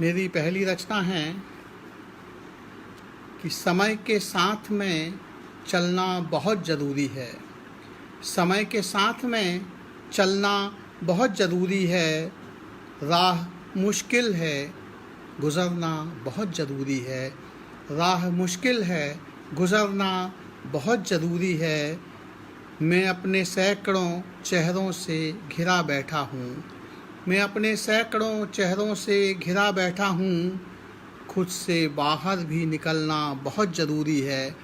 मेरी पहली रचना है कि समय के साथ में चलना बहुत ज़रूरी है। समय के साथ में चलना बहुत ज़रूरी है। राह मुश्किल है, गुज़रना बहुत ज़रूरी है। राह मुश्किल है, गुज़रना बहुत ज़रूरी है। मैं अपने सैकड़ों चेहरों से घिरा बैठा हूँ। मैं अपने सैकड़ों चेहरों से घिरा बैठा हूँ। खुद से बाहर भी निकलना बहुत ज़रूरी है।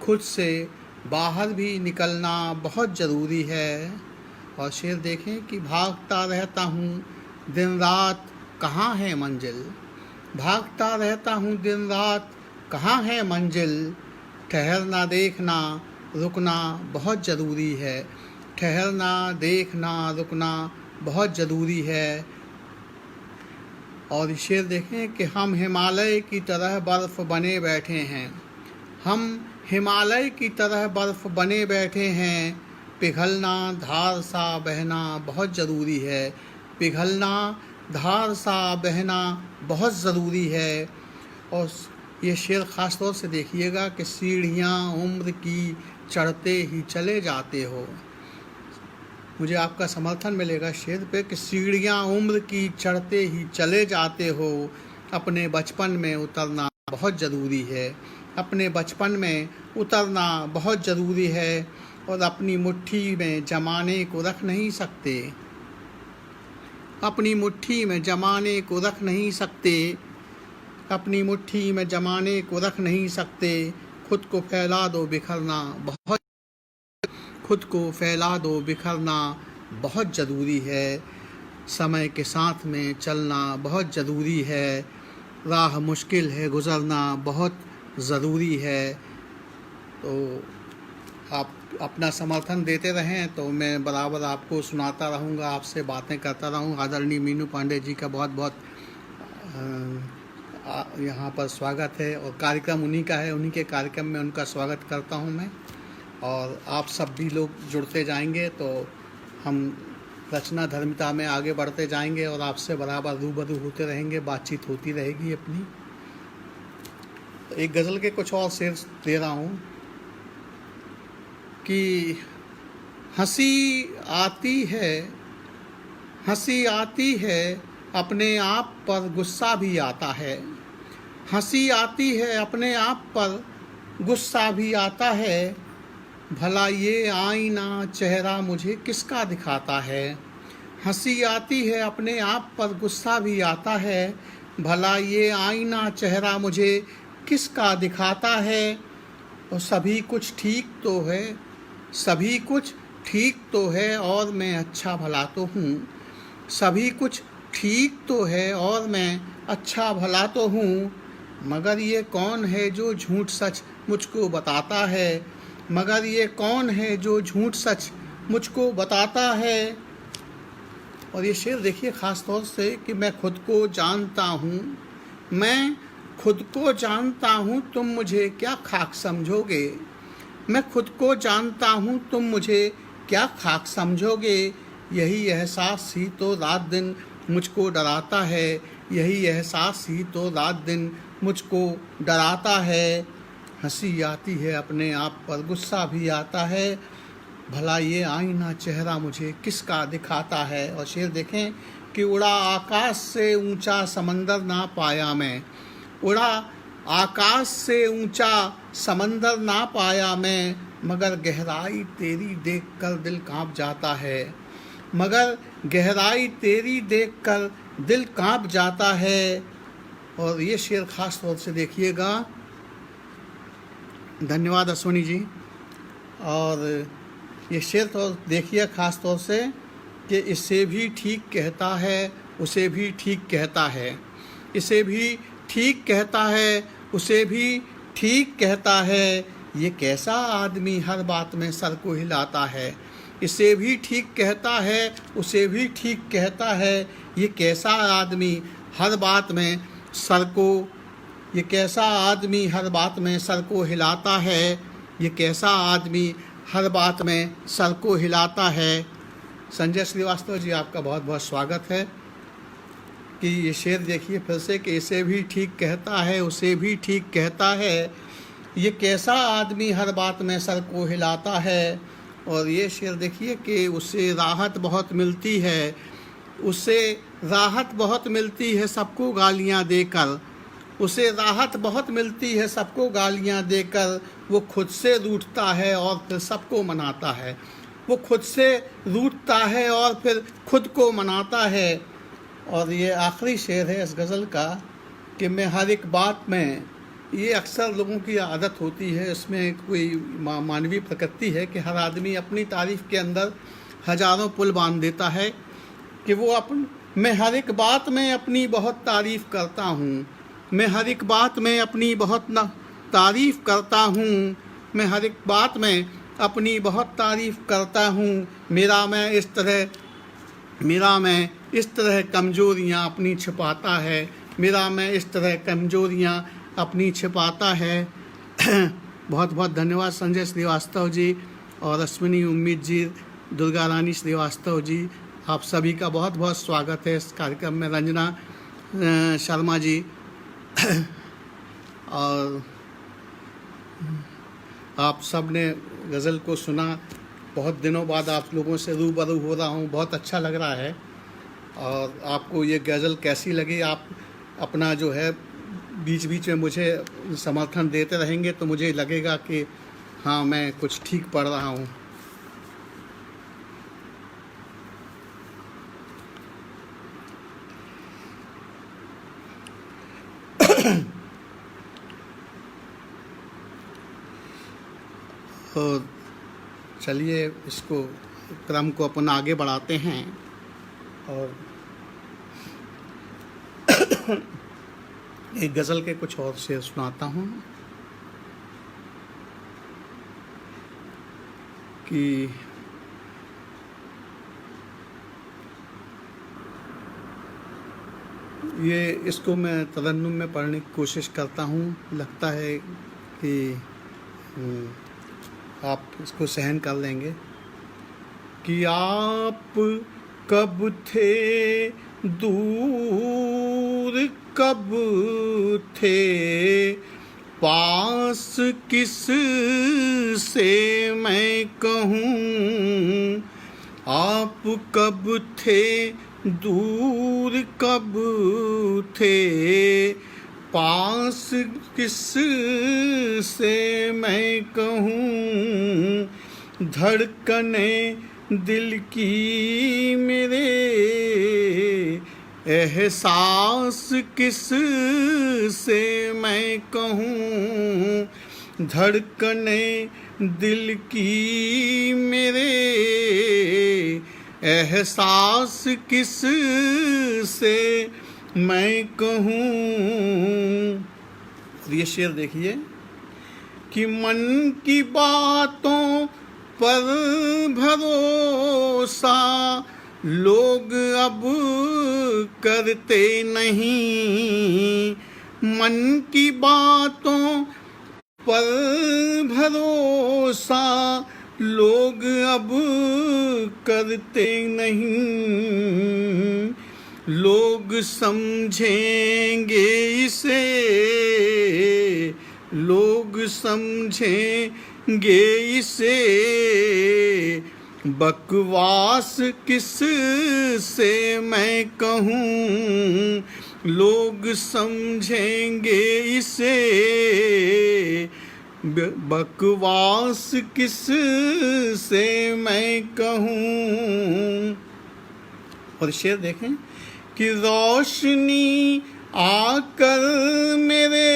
खुद से बाहर भी निकलना बहुत ज़रूरी है। और शेर देखें कि भागता रहता हूँ दिन रात, कहाँ है मंजिल। भागता रहता हूँ दिन रात, कहाँ है मंजिल। ठहरना देखना रुकना बहुत ज़रूरी है। ठहरना देखना रुकना बहुत ज़रूरी है। और शेर देखें कि हम हिमालय की तरह बर्फ़ बने बैठे हैं। हम हिमालय की तरह बर्फ़ बने बैठे हैं। पिघलना धार सा बहना बहुत ज़रूरी है। पिघलना धार सा बहना बहुत ज़रूरी है। और ये शेर ख़ास तौर से देखिएगा कि सीढ़ियाँ उम्र की चढ़ते ही चले जाते हो। मुझे आपका समर्थन मिलेगा शेर पे कि सीढ़ियाँ उम्र की चढ़ते ही चले जाते हो। अपने बचपन में उतरना बहुत ज़रूरी है। अपने बचपन में उतरना बहुत ज़रूरी है। और अपनी मुट्ठी में ज़माने को रख नहीं सकते। अपनी मुट्ठी में ज़माने को रख नहीं सकते। अपनी मुट्ठी में ज़माने को रख नहीं सकते। खुद को फैला दो बिखरना बहुत खुद को फैला दो बिखरना बहुत ज़रूरी है। समय के साथ में चलना बहुत ज़रूरी है। राह मुश्किल है, गुज़रना बहुत ज़रूरी है। तो आप अपना समर्थन देते रहें तो मैं बराबर आपको सुनाता रहूँगा, आपसे बातें करता रहूँ। आदरणीय मीनू पांडे जी का बहुत बहुत यहाँ पर स्वागत है। और कार्यक्रम उन्हीं का है, उन्हीं के कार्यक्रम में उनका स्वागत करता हूँ मैं। और आप सब भी लोग जुड़ते जाएंगे तो हम रचना धर्मिता में आगे बढ़ते जाएंगे और आपसे बराबर रूबरू होते रहेंगे, बातचीत होती रहेगी अपनी। तो एक गज़ल के कुछ और शेर दे रहा हूँ कि हंसी आती है अपने आप पर गुस्सा भी आता है। हंसी आती है अपने आप पर गुस्सा भी आता है। भला ये आईना चेहरा मुझे किसका दिखाता है। हंसी आती है अपने आप पर गुस्सा भी आता है। भला ये आईना चेहरा मुझे किसका दिखाता है। और सभी कुछ ठीक तो है, सभी कुछ ठीक तो है और मैं अच्छा भला तो हूँ। सभी कुछ ठीक तो है और मैं अच्छा भला तो हूँ। मगर ये कौन है जो झूठ सच मुझको बताता है। मगर ये कौन है जो झूठ सच मुझको बताता है। और ये शेर देखिए ख़ास तौर से कि मैं खुद को जानता हूँ, मैं खुद को जानता हूँ, तुम मुझे क्या खाक समझोगे। मैं खुद को जानता हूँ, तुम मुझे क्या खाक समझोगे। यही एहसास ही तो रात दिन मुझको डराता है। यही एहसास ही तो रात दिन मुझको डराता है। हंसी आती है अपने आप पर गुस्सा भी आता है। भला ये आईना चेहरा मुझे किसका दिखाता है। और शेर देखें कि उड़ा आकाश से ऊंचा समंदर ना पाया मैं। उड़ा आकाश से ऊंचा समंदर ना पाया मैं। मगर गहराई तेरी देखकर दिल कांप जाता है। मगर गहराई तेरी देखकर दिल कांप जाता है। और ये शेर ख़ास तौर से देखिएगा। धन्यवाद अश्विनी जी। और ये शेर तो देखिए ख़ास तौर से कि इससे भी ठीक कहता है, उसे भी ठीक कहता है। इसे भी ठीक कहता है, उसे भी ठीक कहता है। ये कैसा आदमी हर बात में सर को हिलाता है। इसे भी ठीक कहता है, उसे भी ठीक कहता है। ये कैसा आदमी हर बात में सर को ये कैसा आदमी हर बात में सर को हिलाता है। ये कैसा आदमी हर बात में सर को हिलाता है। संजय श्रीवास्तव जी, आपका बहुत बहुत स्वागत है। कि ये शेर देखिए फिर से कि इसे भी ठीक कहता है, उसे भी ठीक कहता है, ये कैसा आदमी हर बात में सर को हिलाता है। और ये शेर देखिए कि उसे राहत बहुत मिलती है, उसे राहत बहुत मिलती है सबको गालियाँ देकर, उसे राहत बहुत मिलती है सबको गालियाँ देकर। वो खुद से रूठता है और फिर सबको मनाता है, वो खुद से रूठता है और फिर खुद को मनाता है। और ये आखिरी शेर है इस गज़ल का कि मैं हर एक बात में, ये अक्सर लोगों की आदत होती है, इसमें कोई मानवीय प्रकृति है कि हर आदमी अपनी तारीफ़ के अंदर हज़ारों पुल बांध देता है कि वो मैं हर एक बात में अपनी बहुत तारीफ़ करता हूँ, मैं हर एक बात में अपनी बहुत तारीफ़ करता हूँ, मैं हर एक बात में अपनी बहुत तारीफ़ करता हूँ। मेरा मैं इस तरह कमज़ोरियाँ अपनी छिपाता है, मेरा मैं इस तरह कमज़ोरियाँ अपनी छिपाता है। बहुत बहुत धन्यवाद संजय श्रीवास्तव जी और अश्विनी उम्मीद जी, दुर्गा रानी श्रीवास्तव जी, आप सभी का बहुत बहुत स्वागत है इस कार्यक्रम में। रंजना शर्मा जी और आप सब ने गज़ल को सुना, बहुत दिनों बाद आप लोगों से रूबरू हो रहा हूँ, बहुत अच्छा लग रहा है। और आपको ये गज़ल कैसी लगी, आप अपना जो है बीच बीच में मुझे समर्थन देते रहेंगे तो मुझे लगेगा कि हाँ मैं कुछ ठीक पढ़ रहा हूँ। तो चलिए इसको क्रम को अपन आगे बढ़ाते हैं और एक गज़ल के कुछ और शेर सुनाता हूँ कि इसको मैं तरन्नुम में पढ़ने की कोशिश करता हूँ। लगता है कि आप इसको सहन कर लेंगे। कि आप कब थे दूर, कब थे पास, किस से मैं कहूँ। आप कब थे दूर, कब थे पास, किस से मैं कहूँ। धड़कने दिल की मेरे, एहसास किस से मैं कहूँ। धड़कने दिल की मेरे, एहसास किस से मैं कहूँ। ये शेर देखिए कि मन की बातों पर भरोसा लोग अब करते नहीं। मन की बातों पर भरोसा लोग अब करते नहीं। लोग समझेंगे इसे, लोग समझेंगे इसे बकवास, किस से मैं कहूँ। लोग समझेंगे इसे बकवास, किस से मैं कहूँ। और शेर देखें कि रोशनी आकर मेरे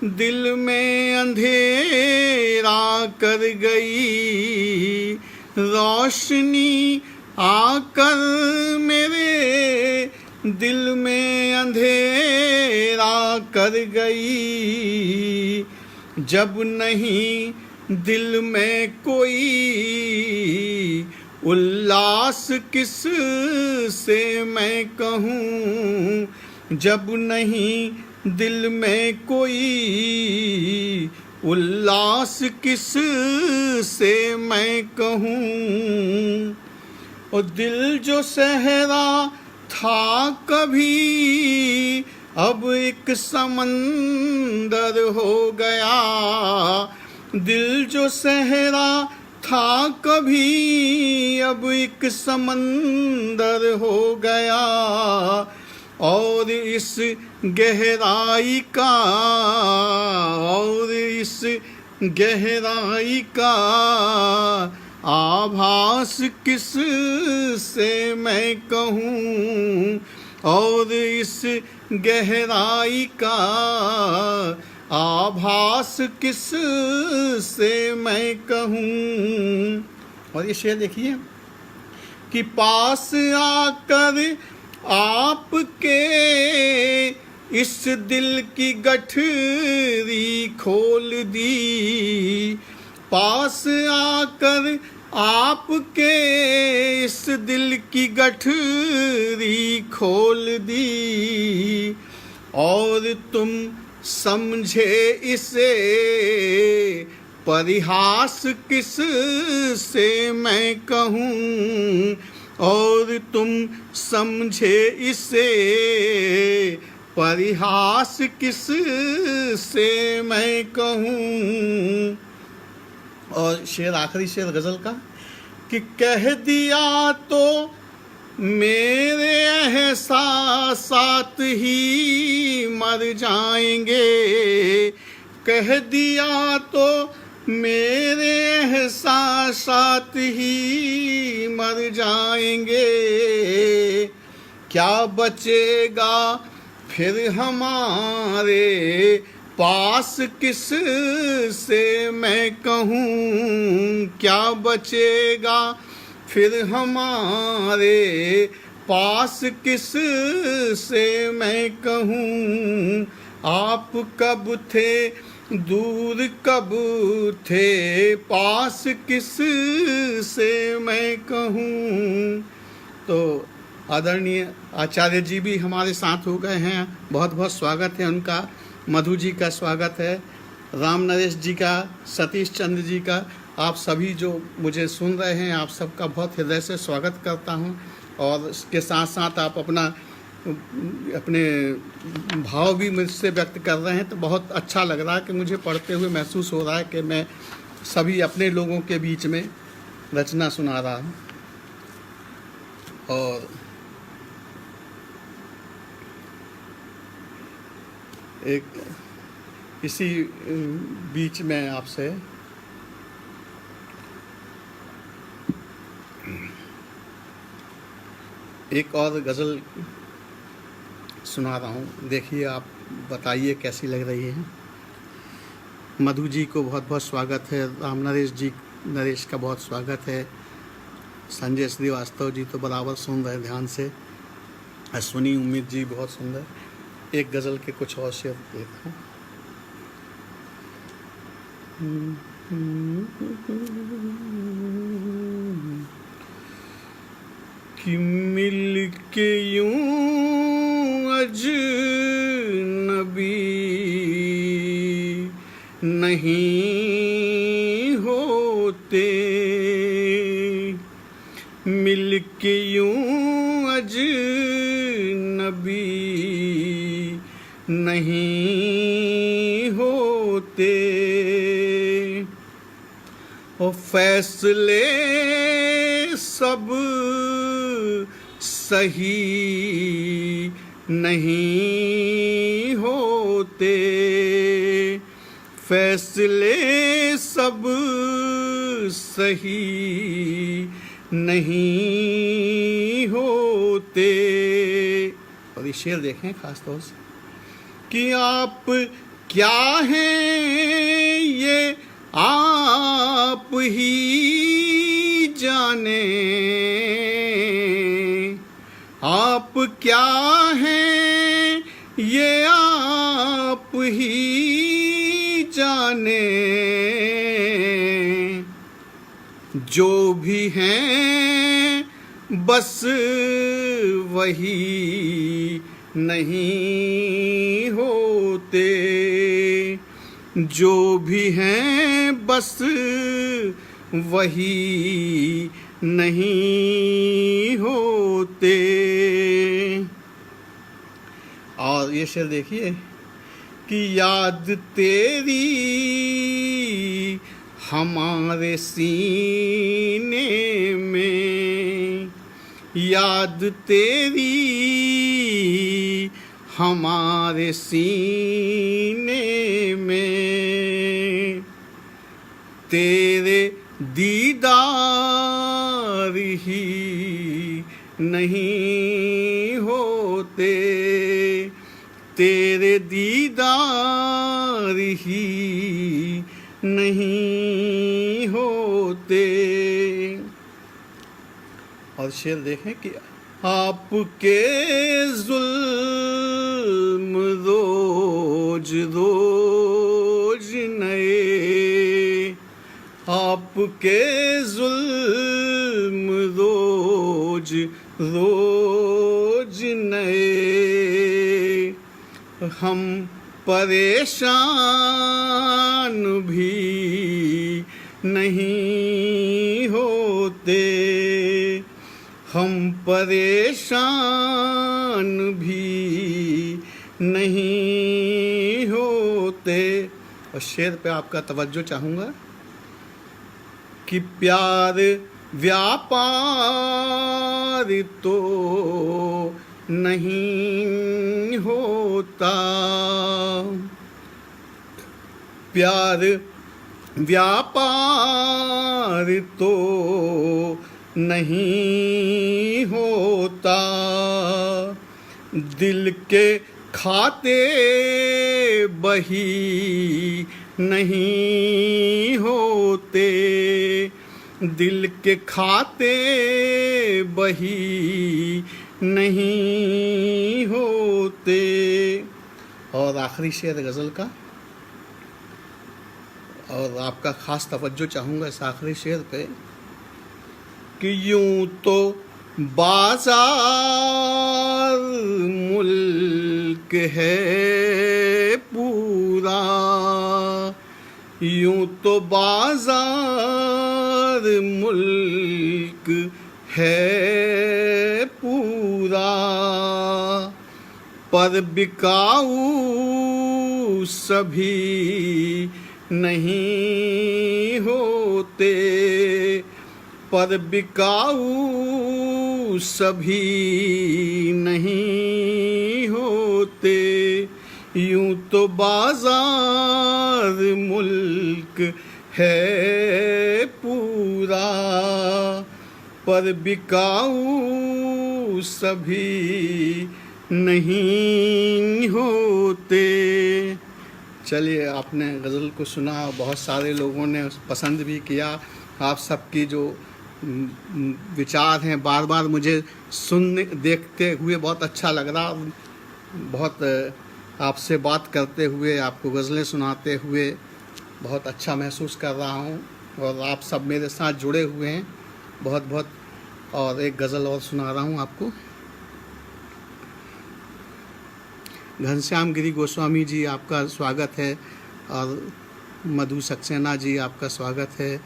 दिल में अंधेरा कर गई। रोशनी आकर मेरे दिल में अंधेरा कर गई। जब नहीं दिल में कोई उल्लास, किस से मैं कहूँ। जब नहीं दिल में कोई उल्लास, किस से मैं कहूँ। और दिल जो सहरा था कभी अब एक समंदर हो गया। दिल जो सहरा था कभी अब एक समंदर हो गया। और इस गहराई का आभास किस से मैं कहूँ। और इस गहराई का आभास किस से मैं कहूँ। और ये शेर देखिए कि पास आकर आपके इस दिल की गठरी खोल दी। पास आकर आपके इस दिल की गठरी खोल दी। और तुम समझे इसे परिहास किस से मैं कहूँ। और तुम समझे इसे परिहास किस से मैं कहूँ। और शेर, आखिरी शेर गज़ल का कि कह दिया तो मेरे एहसासात ही मर जाएंगे। कह दिया तो मेरे एहसासात ही मर जाएंगे। क्या बचेगा फिर हमारे पास किस से मैं कहूँ। क्या बचेगा फिर हमारे पास किस से मैं कहूँ। आप कब थे दूर कब थे पास किस से मैं कहूँ। तो आदरणीय आचार्य जी भी हमारे साथ हो गए हैं, बहुत बहुत स्वागत है उनका। मधु जी का स्वागत है, राम नरेश जी का, सतीश चंद्र जी का, आप सभी जो मुझे सुन रहे हैं आप सबका बहुत हृदय से स्वागत करता हूं। और इसके साथ साथ आप अपने भाव भी मुझसे व्यक्त कर रहे हैं, तो बहुत अच्छा लग रहा है कि मुझे पढ़ते हुए महसूस हो रहा है कि मैं सभी अपने लोगों के बीच में रचना सुना रहा हूँ। और एक इसी बीच में आपसे एक और गज़ल सुना रहा हूँ, देखिए आप बताइए कैसी लग रही है। मधु जी को बहुत बहुत स्वागत है, राम नरेश का बहुत स्वागत है, संजय श्रीवास्तव जी तो बराबर सुन रहे ध्यान से, अश्विनी उम्मीद जी बहुत सुंदर। एक गज़ल के कुछ और शेर देखो। कि मिल के यूं अजनबी नहीं होते। मिल के यूं अजनबी नहीं होते। और फैसले सब सही नहीं होते। फैसले सब सही नहीं होते। और ये शेर देखें खास तौर से कि आप क्या हैं ये आप ही जाने। आप क्या हैं ये आप ही जाने। जो भी हैं बस वही नहीं होते। जो भी हैं बस वही नहीं होते। ये शेर देखिए कि याद तेरी हमारे सीने में, याद तेरी हमारे सीने में, तेरे दीदार ही नहीं होते, तेरे दीदार ही नहीं होते। और शेर देखें कि आपके जुल्म रोज रोज नए, आपके जुल्म रोज रोज नए, हम परेशान भी नहीं होते, हम परेशान भी नहीं होते। और शेर पे आपका तवज्जो चाहूँगा कि प्यार व्यापार तो नहीं होता, प्यार व्यापार तो नहीं होता, दिल के खाते बही नहीं होते, दिल के खाते बही नहीं होते। और आखिरी शेर गज़ल का, और आपका ख़ास तवज्जो चाहूँगा इस आखिरी शेर पे कि यूं तो बाजार मुल्क है पूरा, यूं तो बाजार मुल्क है पूरा, पर बिकाऊ सभी नहीं होते, पर बिकाऊ सभी नहीं होते, यूं तो बाजार मुल्क है पूरा, पर बिकाऊ सभी नहीं होते। चलिए, आपने गज़ल को सुना, बहुत सारे लोगों ने पसंद भी किया। आप सबकी जो विचार हैं बार बार मुझे सुनने देखते हुए बहुत अच्छा लग रहा, बहुत आपसे बात करते हुए, आपको गज़लें सुनाते हुए बहुत अच्छा महसूस कर रहा हूँ, और आप सब मेरे साथ जुड़े हुए हैं बहुत बहुत। और एक गज़ल और सुना रहा हूँ आपको। घनश्याम गिरी गोस्वामी जी, आपका स्वागत है, और मधु सक्सेना जी, आपका स्वागत है,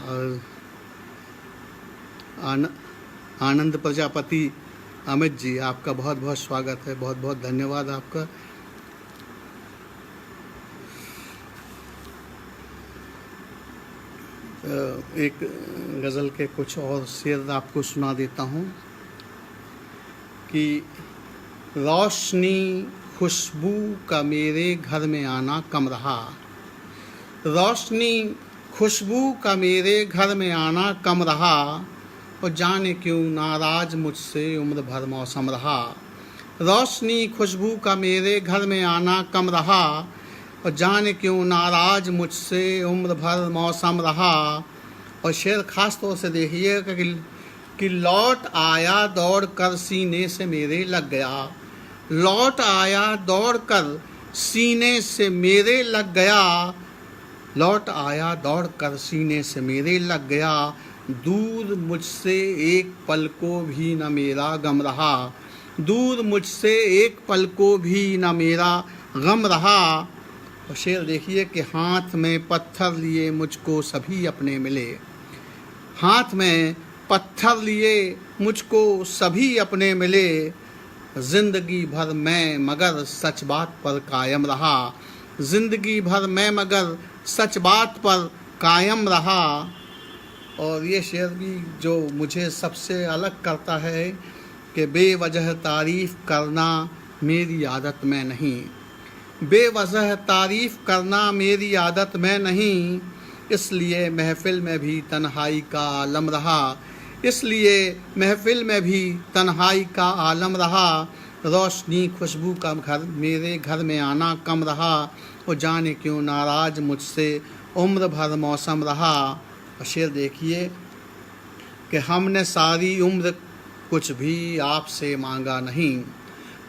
और आनंद प्रजापति अमित जी, आपका बहुत बहुत स्वागत है, बहुत बहुत धन्यवाद आपका। एक गज़ल के कुछ और शेर आपको सुना देता हूँ कि रोशनी खुशबू का मेरे घर में आना कम रहा, रोशनी खुशबू का मेरे घर में आना कम रहा, और जाने क्यों नाराज मुझसे उम्र भर मौसम रहा, रोशनी खुशबू का मेरे घर में आना कम रहा, और जाने क्यों नाराज मुझसे उम्र भर मौसम रहा। और शेर ख़ास तौर से देखिएगा कि लौट आया दौड़ कर सीने से मेरे लग गया, लौट आया दौड़ कर सीने से मेरे लग गया, लौट आया दौड़ कर सीने से मेरे लग गया, दूर मुझसे एक पल को भी न मेरा गम रहा, दूर मुझसे एक पल को भी न मेरा गम रहा। और शेर देखिए कि हाथ में पत्थर लिए मुझको सभी अपने मिले, हाथ में पत्थर लिए मुझको सभी अपने मिले, जिंदगी भर मैं मगर सच बात पर कायम रहा, जिंदगी भर मैं मगर सच बात पर कायम रहा। और ये शेर भी जो मुझे सबसे अलग करता है कि बेवजह तारीफ़ करना मेरी आदत में नहीं, बेवजह तारीफ़ करना मेरी आदत में नहीं, इसलिए महफ़िल में भी तन्हाई का आलम रहा, इसलिए महफ़िल में भी तन्हाई का आलम रहा। रोशनी खुशबू का घर मेरे घर में आना कम रहा, वो जाने क्यों नाराज़ मुझसे उम्र भर मौसम रहा। और शेर देखिए कि हमने सारी उम्र कुछ भी आपसे मांगा नहीं,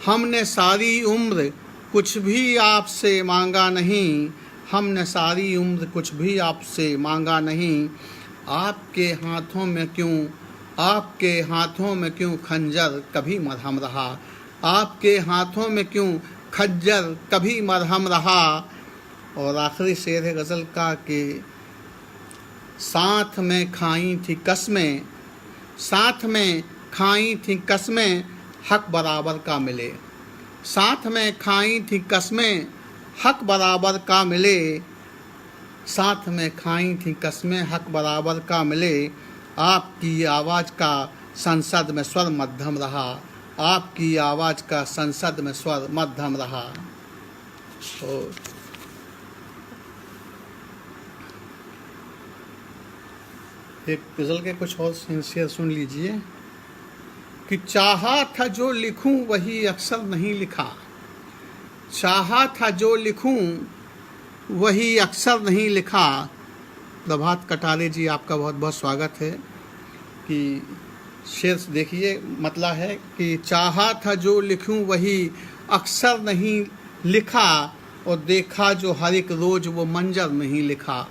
हमने सारी उम्र कुछ भी आपसे मांगा नहीं, हमने सारी उम्र कुछ भी आपसे मांगा नहीं। आपके हाथों में क्यों, आपके हाथों में क्यों खंजर कभी मरहम रहा, आपके हाथों में क्यों खंजर कभी मरहम रहा। और आखिरी शेर है गज़ल का कि साथ में खाई थी कसमें, साथ में खाई थी कसमें हक बराबर का मिले, साथ में खाई थी कसमें हक बराबर का मिले, साथ में खाई थी कसमें हक बराबर का मिले। आपकी आवाज़ का संसद में स्वर मध्यम रहा, आपकी आवाज़ का संसद में स्वर मध्यम रहा। तो एक गज़ल के कुछ और शेर सुन लीजिए कि चाहा था जो लिखूं वही अक्सर नहीं लिखा, चाहा था जो लिखूं वही अक्सर नहीं लिखा। प्रभात कटारे जी आपका बहुत बहुत स्वागत है। कि शेर देखिए मतलब है कि चाहा था जो लिखूं वही अक्सर नहीं लिखा, और देखा जो हर एक रोज़ वो मंजर नहीं लिखा,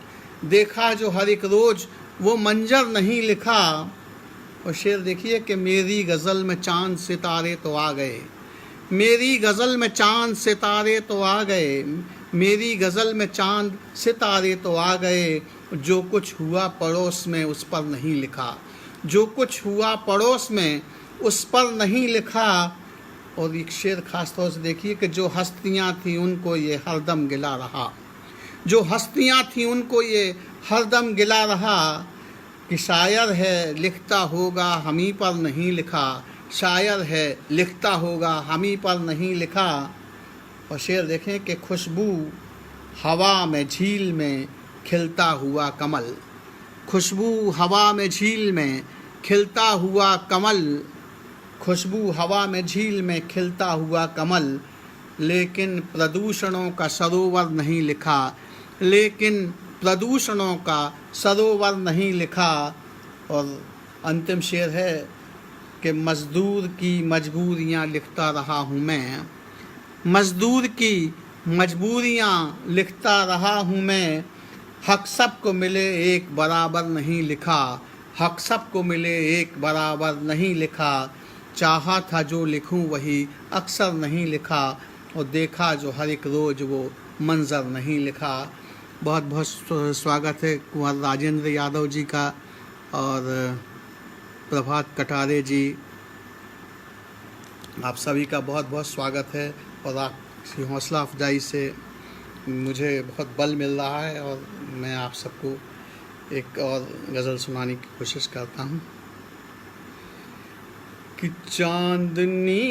देखा जो हर एक रोज़ वो मंजर नहीं लिखा। और शेर देखिए कि मेरी गज़ल में चांद सितारे तो आ गए, मेरी गज़ल में चांद सितारे तो आ गए, मेरी गज़ल में चांद सितारे तो आ गए। जो कुछ हुआ पड़ोस में उस पर नहीं लिखा, जो कुछ हुआ पड़ोस में उस पर नहीं लिखा। और एक शेर खास तौर से देखिए कि जो हस्तियाँ थीं उनको ये हरदम गिला रहा, जो हस्तियाँ थीं उनको ये हरदम गिला रहा। कि शायर है लिखता होगा हमी पर नहीं लिखा, शायर है लिखता होगा हमी पर नहीं लिखा। और शेर देखें कि खुशबू हवा में झील में खिलता हुआ कमल, खुशबू हवा में झील में खिलता हुआ कमल, खुशबू हवा में झील में खिलता हुआ कमल। लेकिन प्रदूषणों का सरोवर नहीं लिखा, लेकिन प्रदूषणों का सरोवर नहीं लिखा। और अंतिम शेर है कि मज़दूर की मजबूरियाँ लिखता रहा हूँ मैं, मज़दूर की मजबूरियाँ लिखता रहा हूँ मैं। हक सबको मिले एक बराबर नहीं लिखा, हक सबको मिले एक बराबर नहीं लिखा। चाहा था जो लिखूं वही अक्सर नहीं लिखा, और देखा जो हर एक रोज़ वो मंज़र नहीं लिखा। बहुत बहुत स्वागत है कुंवर राजेंद्र यादव जी का और प्रभात कटारे जी, आप सभी का बहुत बहुत स्वागत है। और आपकी हौसला अफजाई से मुझे बहुत बल मिल रहा है और मैं आप सबको एक और गज़ल सुनाने की कोशिश करता हूँ। कि चांदनी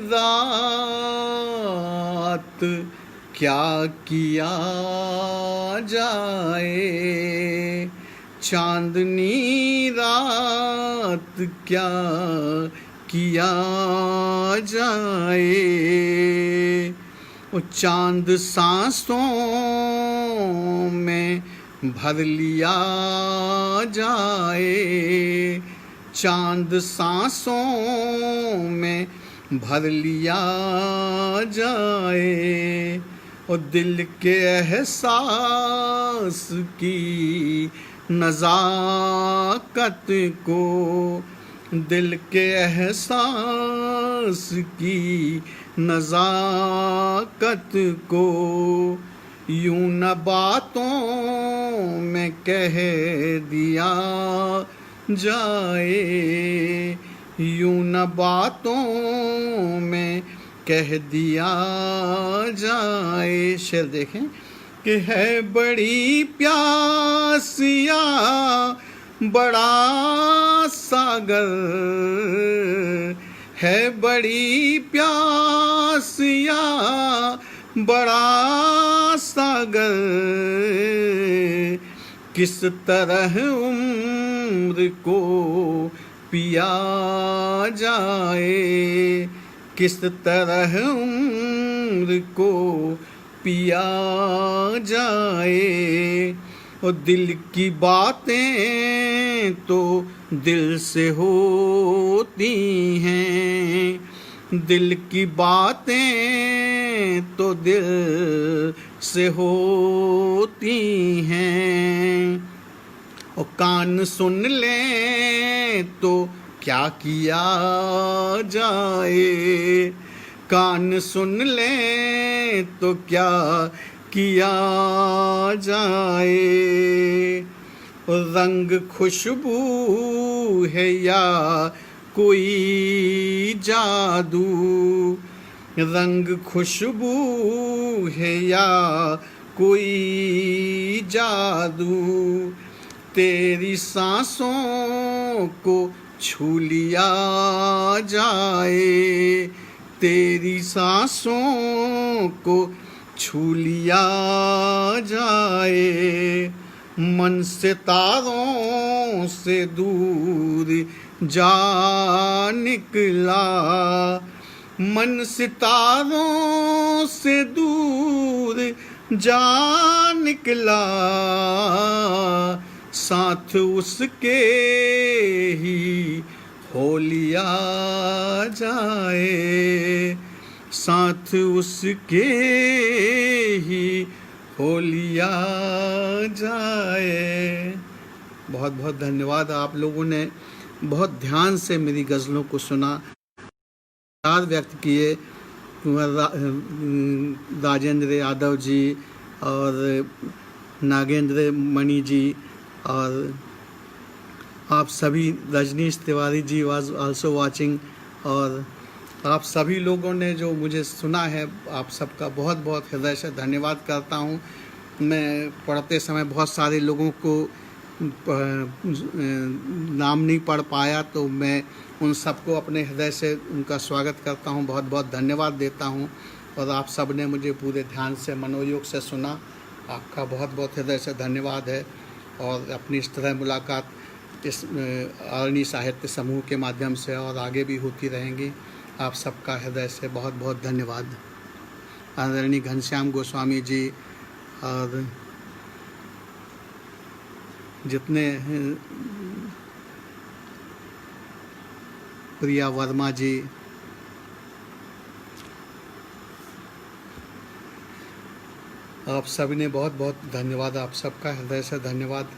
रात क्या किया जाए, चांदनी रात क्या किया जाए। वो चांद सांसों में भर लिया जाए, चांद सांसों में भर लिया जाए। और दिल के एहसास की नज़ाकत को, दिल के एहसास की नज़ाकत को यूं न बातों में कह दिया जाए, यूं न बातों में कह दिया जाए। शेर देखें कि है बड़ी प्यासिया बड़ा सागर, है बड़ी प्यासिया बड़ा सागर, किस तरह उम्र को पिया जाए, किस तरह उम्र को पिया जाए। और दिल की बातें तो दिल से होती हैं, दिल की बातें तो दिल से होती हैं। और कान सुन लें तो क्या किया जाए, कान सुन लें तो क्या किया जाए। रंग खुशबू है या कोई जादू, रंग खुशबू है या कोई जादू, तेरी सांसों को छू लिया जाए, तेरी सांसों को छू लिया जाए। मन सितारों से दूर जा निकला, मन सितारों से दूर जा निकला, साथ उसके ही हो लिया जाए, साथ उसके ही हो लिया जाए। बहुत बहुत धन्यवाद। आप लोगों ने बहुत ध्यान से मेरी गज़लों को सुना, याद व्यक्त किए। राजेंद्र यादव जी और नागेंद्र मणि जी और आप सभी, Rajneesh Tiwari ji was also watching, और आप सभी लोगों ने जो मुझे सुना है, आप सबका बहुत बहुत हृदय से धन्यवाद करता हूँ। मैं पढ़ते समय बहुत सारे लोगों को नाम नहीं पढ़ पाया, तो मैं उन सबको अपने हृदय से उनका स्वागत करता हूँ, बहुत बहुत धन्यवाद देता हूँ। और आप सब ने मुझे पूरे ध्यान से मनोयोग से सुना, आपका बहुत बहुत हृदय से धन्यवाद है। और अपनी इस तरह मुलाकात इस आरणी साहित्य समूह के माध्यम से और आगे भी होती रहेंगी। आप सबका हृदय से बहुत बहुत धन्यवाद। आदरणीय घनश्याम गोस्वामी जी और जितने प्रिया वर्मा जी, आप सभी ने बहुत बहुत धन्यवाद। आप सबका हृदय से धन्यवाद।